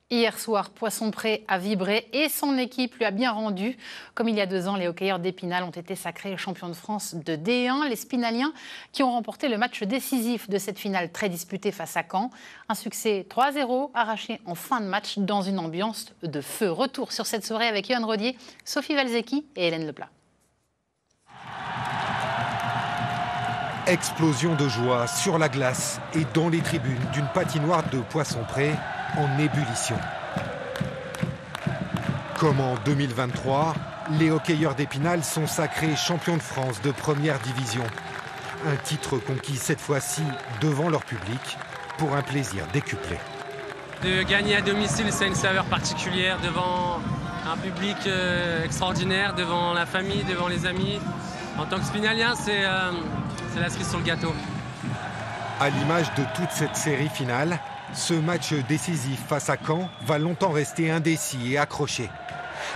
Hier soir, Poisson-Pré a vibré et son équipe lui a bien rendu. Comme il y a 2 ans, les hockeyeurs d'Épinal ont été sacrés champions de France de D1. Les Spinaliens qui ont remporté le match décisif de cette finale très disputée face à Caen. Un succès 3-0 arraché en fin de match dans une ambiance de feu. Retour sur cette soirée avec Yoann Rodier, Sophie Valzecchi et Hélène Leplat. Explosion de joie sur la glace et dans les tribunes d'une patinoire de Poisson-Pré en ébullition. Comme en 2023, les hockeyeurs d'Épinal sont sacrés champions de France de première division. Un titre conquis cette fois-ci devant leur public pour un plaisir décuplé. De gagner à domicile, c'est une saveur particulière devant un public extraordinaire, devant la famille, devant les amis. En tant que Spinalien, c'est la cerise sur le gâteau. À l'image de toute cette série finale, ce match décisif face à Caen va longtemps rester indécis et accroché.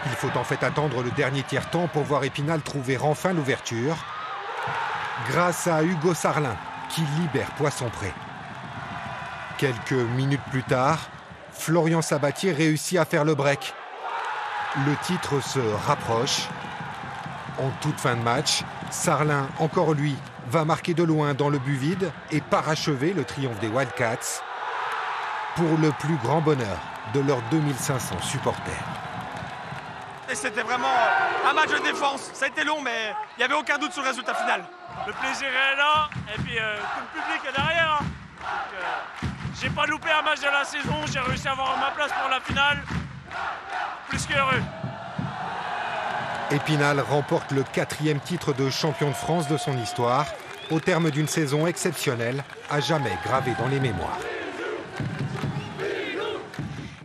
Il faut en fait attendre le dernier tiers-temps pour voir Épinal trouver enfin l'ouverture, grâce à Hugo Sarlin qui libère Poisson-Pré. Quelques minutes plus tard, Florian Sabatier réussit à faire le break. Le titre se rapproche. En toute fin de match, Sarlin, encore lui, va marquer de loin dans le but vide et parachever le triomphe des Wildcats pour le plus grand bonheur de leurs 2500 supporters. C'était vraiment un match de défense. Ça a été long, mais il n'y avait aucun doute sur le résultat final. Le plaisir est là, et puis tout le public est derrière. J'ai pas loupé un match de la saison, j'ai réussi à avoir ma place pour la finale. Plus qu'heureux. Épinal remporte le 4e titre de champion de France de son histoire, au terme d'une saison exceptionnelle, à jamais gravée dans les mémoires.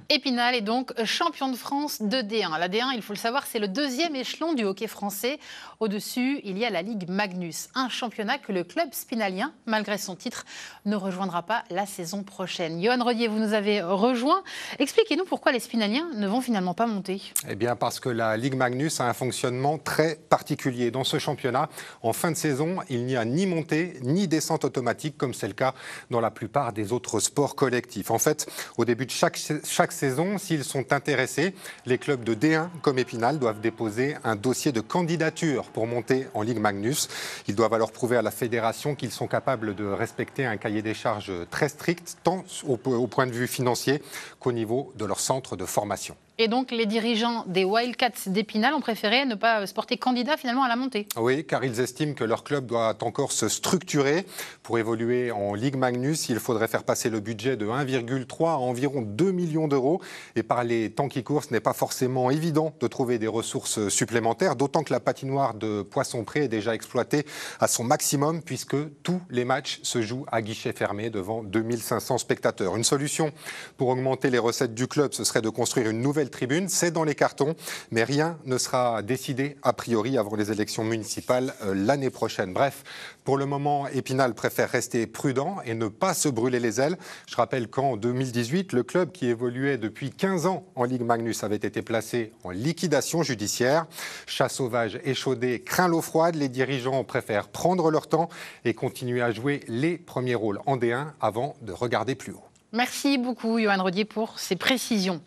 Épinal est donc champion de France de D1. La D1, il faut le savoir, c'est le 2e échelon du hockey français. Au-dessus, il y a la Ligue Magnus, un championnat que le club spinalien, malgré son titre, ne rejoindra pas la saison prochaine. Yoann Rodier, vous nous avez rejoint. Expliquez-nous pourquoi les Spinaliens ne vont finalement pas monter. Eh bien, parce que la Ligue Magnus a un fonctionnement très particulier. Dans ce championnat, en fin de saison, il n'y a ni montée ni descente automatique, comme c'est le cas dans la plupart des autres sports collectifs. En fait, au début de chaque saison, s'ils sont intéressés, les clubs de D1 comme Épinal doivent déposer un dossier de candidature pour monter en Ligue Magnus. Ils doivent alors prouver à la fédération qu'ils sont capables de respecter un cahier des charges très strict, tant au point de vue financier qu'au niveau de leur centre de formation. Et donc, les dirigeants des Wildcats d'Épinal ont préféré ne pas se porter candidat finalement à la montée. Oui, car ils estiment que leur club doit encore se structurer. Pour évoluer en Ligue Magnus, il faudrait faire passer le budget de 1,3 à environ 2 millions d'euros. Et par les temps qui courent, ce n'est pas forcément évident de trouver des ressources supplémentaires, d'autant que la patinoire de Poisson-Pré est déjà exploitée à son maximum, puisque tous les matchs se jouent à guichet fermé devant 2500 spectateurs. Une solution pour augmenter les recettes du club, ce serait de construire une nouvelle tribune, c'est dans les cartons, mais rien ne sera décidé a priori avant les élections municipales l'année prochaine. Bref, pour le moment, Épinal préfère rester prudent et ne pas se brûler les ailes. Je rappelle qu'en 2018, le club qui évoluait depuis 15 ans en Ligue Magnus avait été placé en liquidation judiciaire. Chat sauvage échaudé craint l'eau froide, les dirigeants préfèrent prendre leur temps et continuer à jouer les premiers rôles en D1 avant de regarder plus haut. Merci beaucoup, Yoann Rodier, pour ces précisions.